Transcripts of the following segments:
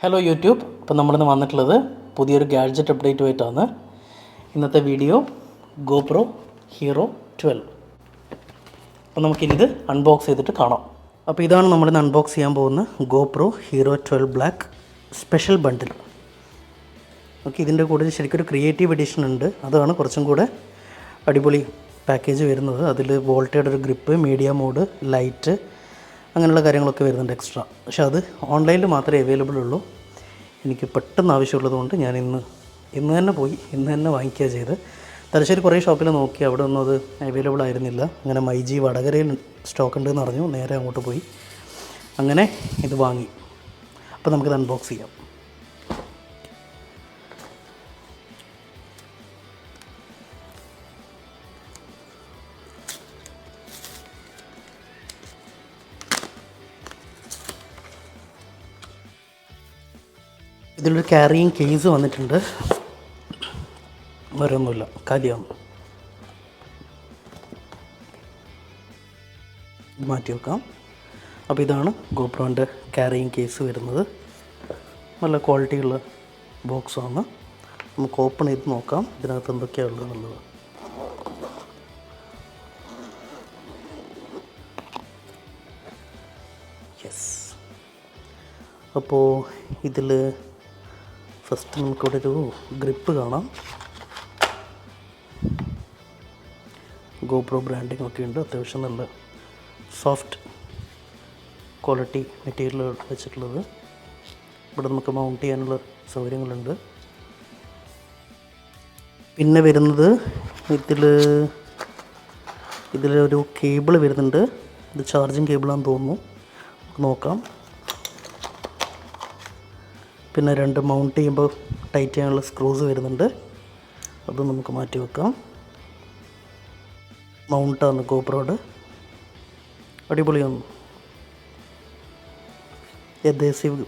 Hello YouTube. ഇപ്പോൾ നമ്മളിന്ന് വന്നിട്ടുള്ളത് പുതിയൊരു ഗാഡ്ജറ്റ് അപ്ഡേറ്റുമായിട്ടാണ്. ഇന്നത്തെ വീഡിയോ GoPro Hero 12. അപ്പോൾ നമുക്കിത് അൺബോക്സ് ചെയ്തിട്ട് കാണാം. അപ്പോൾ ഇതാണ് നമ്മളിന്ന് അൺബോക്സ് ചെയ്യാൻ പോകുന്ന GoPro Hero 12 ബ്ലാക്ക് സ്പെഷ്യൽ ബണ്ടിൽ. ഓക്കെ, ഇതിൻ്റെ കൂടെ ശരിക്കും ഒരു ക്രിയേറ്റീവ് എഡിഷൻ ഉണ്ട്. അതാണ് കുറച്ചും കൂടെ അടിപൊളി പാക്കേജ് വരുന്നത്. അതിൽ വോൾട്ടയുടെ ഒരു ഗ്രിപ്പ്, മീഡിയ മോഡ്, ലൈറ്റ്, അങ്ങനെയുള്ള കാര്യങ്ങളൊക്കെ വരുന്നുണ്ട് എക്സ്ട്രാ. പക്ഷെ അത് ഓൺലൈനിൽ മാത്രമേ അവൈലബിൾ ഉള്ളൂ. എനിക്ക് പെട്ടെന്ന് ആവശ്യമുള്ളത് കൊണ്ട് ഞാൻ ഇന്ന് തന്നെ വാങ്ങിക്കുക ചെയ്ത്. തലശ്ശേരി കുറേ ഷോപ്പിൽ നോക്കി, അവിടെ ഒന്നും അത് അവൈലബിൾ ആയിരുന്നില്ല. അങ്ങനെ മൈജി വടകരയിൽ സ്റ്റോക്ക് ഉണ്ടെന്ന് അറിഞ്ഞു, നേരെ അങ്ങോട്ട് പോയി അങ്ങനെ ഇത് വാങ്ങി. അപ്പോൾ നമുക്കിത് അൺബോക്സ് ചെയ്യാം. ഇതിലൊരു ക്യാരിയിങ് കേസ് വന്നിട്ടുണ്ട്. വേറൊന്നുമില്ല, കാലിയാണ്. മാറ്റി വെക്കാം. അപ്പോൾ ഇതാണ് GoProൻ്റെ ക്യാരിയിങ് കേസ് വരുന്നത്. നല്ല ക്വാളിറ്റിയുള്ള ബോക്സാണ്. നമുക്ക് ഓപ്പൺ ചെയ്ത് നോക്കാം ഇതിനകത്ത് എന്തൊക്കെയാണ് ഉള്ളത് എന്നുള്ളത്. യെസ്. അപ്പോൾ ഇതിൽ ഫസ്റ്റ് നമുക്കിവിടെ ഒരു ഗ്രിപ്പ് കാണാം. GoPro ബ്രാൻഡിങ് ഒക്കെ ഉണ്ട്. അത്യാവശ്യം നല്ല സോഫ്റ്റ് ക്വാളിറ്റി മെറ്റീരിയൽ വെച്ചിട്ടുള്ളത്. ഇവിടെ നമുക്ക് മൗണ്ട് ചെയ്യാനുള്ള സൗകര്യങ്ങളുണ്ട്. പിന്നെ വരുന്നത് ഇതിലൊരു കേബിൾ വരുന്നുണ്ട്. ഇത് ചാർജിങ് കേബിളാണെന്ന് തോന്നുന്നു. നോക്കാം. പിന്നെ രണ്ട് മൗണ്ട് ചെയ്യുമ്പോൾ ടൈറ്റ് ചെയ്യാനുള്ള സ്ക്രൂസ് വരുന്നുണ്ട്. അത് നമുക്ക് മാറ്റി വെക്കാം. മൗണ്ടാണ് GoProയുടെ. അടിപൊളിയാണ്. എഡ്ഹസീവ്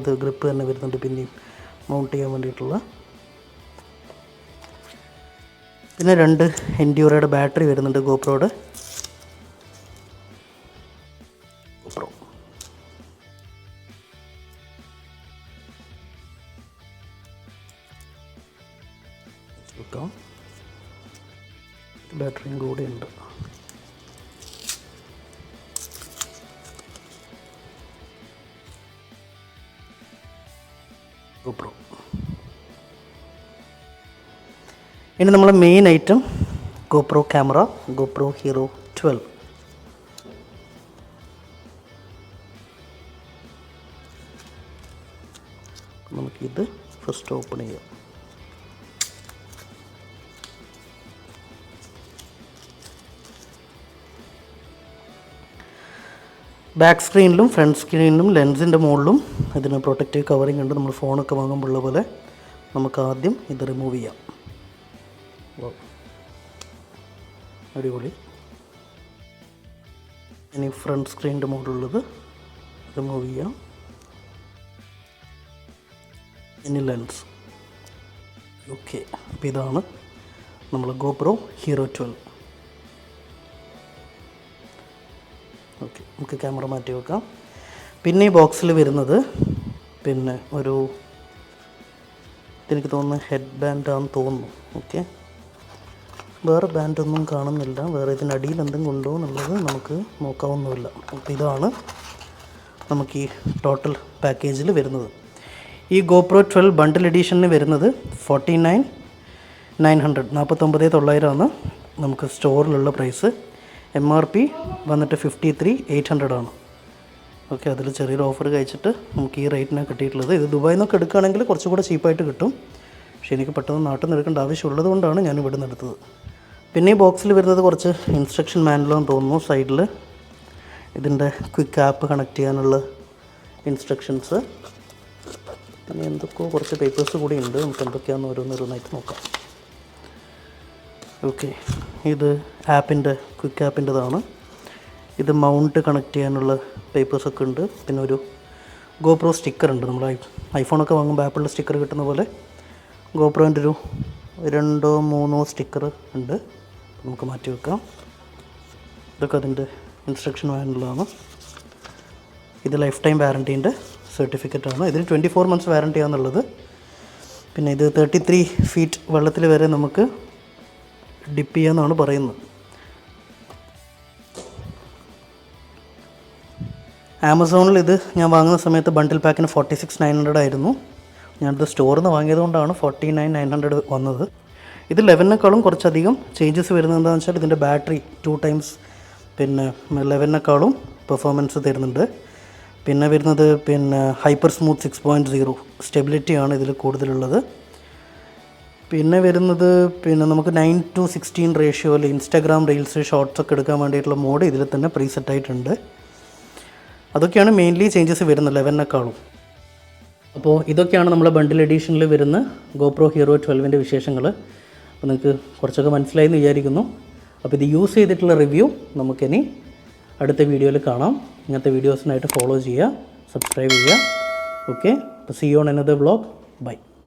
ഇത് ഗ്രിപ്പ് തന്നെ വരുന്നുണ്ട് പിന്നെയും മൗണ്ട് ചെയ്യാൻ വേണ്ടിയിട്ടുള്ള. പിന്നെ രണ്ട് എൻഡ്യൂറയുടെ ബാറ്ററി വരുന്നുണ്ട് GoProയുടെ. വെക്കാം. ബാറ്ററിയും കൂടെ ഉണ്ട്. GoPro. ഇനി നമ്മളെ main item GoPro camera, GoPro Hero 12. നമുക്കിത് ഫസ്റ്റ് ഓപ്പൺ ചെയ്യാം. ബാക്ക് സ്ക്രീനിലും ഫ്രണ്ട് സ്ക്രീനിലും ലെൻസിൻ്റെ മുകളിലും ഇതിന് പ്രൊട്ടക്റ്റീവ് കവറിങ് ഉണ്ട്. നമ്മൾ ഫോണൊക്കെ വാങ്ങുമ്പോഴുള്ള പോലെ. നമുക്ക് ആദ്യം ഇത് റിമൂവ് ചെയ്യാം. അടിപൊളി. ഇനി ഫ്രണ്ട് സ്ക്രീനിൻ്റെ മുകളിലുള്ളത് റിമൂവ് ചെയ്യാം. ഇനി ലെൻസ്. ഓക്കെ, അപ്പോൾ ഇതാണ് നമ്മൾ GoPro Hero 12. ഓക്കെ, നമുക്ക് ക്യാമറ മാറ്റി വെക്കാം. പിന്നെ ഈ ബോക്സിൽ വരുന്നത് പിന്നെ എനിക്ക് തോന്നുന്നു ഹെഡ് ബാൻഡാണെന്ന് തോന്നുന്നു. ഓക്കെ, വേറെ ബാൻഡൊന്നും കാണുന്നില്ല. വേറെ ഇതിനടിയിൽ എന്തെങ്കിലും ഉണ്ടോ എന്നുള്ളത് നമുക്ക് നോക്കാവുന്നതല്ല. അപ്പോൾ ഇതാണ് നമുക്ക് ഈ ടോട്ടൽ പാക്കേജിൽ വരുന്നത്. ഈ GoPro 12 ബണ്ടിൽ എഡീഷന് വരുന്നത് 49,900 49,900 നമുക്ക് സ്റ്റോറിലുള്ള പ്രൈസ്. MRP വന്നിട്ട് 53,800 ആണ്. ഓക്കെ, അതിൽ ചെറിയൊരു ഓഫർ കഴിച്ചിട്ട് നമുക്ക് ഈ റേറ്റിനാണ് കിട്ടിയിട്ടുള്ളത്. ഇത് ദുബായിൽ നിന്നൊക്കെ എടുക്കുകയാണെങ്കിൽ കുറച്ചുകൂടെ ചീപ്പായിട്ട് കിട്ടും. പക്ഷേ എനിക്ക് പെട്ടെന്ന് നാട്ടിൽ നിന്ന് എടുക്കേണ്ട ആവശ്യമുള്ളത് കൊണ്ടാണ് ഞാൻ ഇവിടെ നിന്ന് എടുത്തത്. പിന്നെ ഈ ബോക്സിൽ വരുന്നത് കുറച്ച് ഇൻസ്ട്രക്ഷൻ മാനുവലാണെന്ന് തോന്നുന്നു. സൈഡിൽ ഇതിൻ്റെ ക്വിക്ക് ആപ്പ് കണക്ട് ചെയ്യാനുള്ള ഇൻസ്ട്രക്ഷൻസ്, പിന്നെ എന്തൊക്കെയോ കുറച്ച് പേപ്പേഴ്സ് കൂടി ഉണ്ട്. നമുക്ക് എന്തൊക്കെയാണെന്ന് ഓരോന്നോരോന്നായിട്ട് നോക്കാം. ഓക്കെ, ഇത് ക്വിക്ക് ആപ്പിൻ്റെതാണ്. ഇത് മൗണ്ട് കണക്ട് ചെയ്യാനുള്ള പേപ്പേഴ്സൊക്കെ ഉണ്ട്. പിന്നെ ഒരു GoPro സ്റ്റിക്കർ ഉണ്ട്. നമ്മൾ ഐഫോണൊക്കെ വാങ്ങുമ്പോൾ ആപ്പിളിൻ്റെ സ്റ്റിക്കർ കിട്ടുന്ന പോലെ GoProൻ്റെ ഒരു 2-3 സ്റ്റിക്കർ ഉണ്ട്. നമുക്ക് മാറ്റി വെക്കാം. ഇതൊക്കെ അതിൻ്റെ ഇൻസ്ട്രക്ഷൻ മാനുവലാണ്. ഇത് ലൈഫ് ടൈം വാറൻറ്റീൻ്റെ സർട്ടിഫിക്കറ്റാണ്. ഇതിന് 24 months വാറൻറ്റി ആണെന്നുള്ളത്. പിന്നെ ഇത് 33 feet വെള്ളത്തിൽ വരെ നമുക്ക് ഡിപ്പ് ചെയ്യാമെന്നാണ് പറയുന്നത്. ആമസോണിൽ ഇത് ഞാൻ വാങ്ങുന്ന സമയത്ത് ബണ്ടിൽ പാക്കിന് 46,900 ആയിരുന്നു. ഞാനിത് സ്റ്റോറിൽ നിന്ന് വാങ്ങിയതുകൊണ്ടാണ് 49,900 വന്നത്. ഇത് 11നേക്കാളും കുറച്ചധികം ചേഞ്ചസ് വരുന്നത് എന്താണെന്ന് വെച്ചാൽ ഇതിൻ്റെ ബാറ്ററി 2 times പിന്നെ 11നേക്കാളും പെർഫോമൻസ് തരുന്നുണ്ട്. പിന്നെ വരുന്നത് ഹൈപ്പർ സ്മൂത്ത് 6.0 സ്റ്റെബിലിറ്റിയാണ് ഇതിൽ കൂടുതലുള്ളത്. പിന്നെ വരുന്നത് നമുക്ക് 9:16 റേഷ്യോയിൽ ഇൻസ്റ്റാഗ്രാം റീൽസ് ഷോർട്സ് ഒക്കെ എടുക്കാൻ വേണ്ടിയിട്ടുള്ള മോഡ് ഇതിൽ തന്നെ പ്രീസെറ്റ് ആയിട്ടുണ്ട്. അതൊക്കെയാണ് മെയിൻലി ചേഞ്ചസ് വരുന്നത് 11നേക്കാളും. അപ്പോൾ ഇതൊക്കെയാണ് നമ്മളെ ബണ്ടിൽ എഡീഷനിൽ വരുന്ന GoPro Hero 12ൻ്റെ വിശേഷങ്ങൾ. അപ്പോൾ നിങ്ങൾക്ക് കുറച്ചൊക്കെ മനസ്സിലായി എന്ന് വിചാരിക്കുന്നു. അപ്പോൾ ഇത് യൂസ് ചെയ്തിട്ടുള്ള റിവ്യൂ നമുക്കിനി അടുത്ത വീഡിയോയിൽ കാണാം. ഇങ്ങനത്തെ വീഡിയോസിനായിട്ട് ഫോളോ ചെയ്യുക, സബ്സ്ക്രൈബ് ചെയ്യുക. ഓക്കെ, അപ്പോൾ see you on another vlog. By.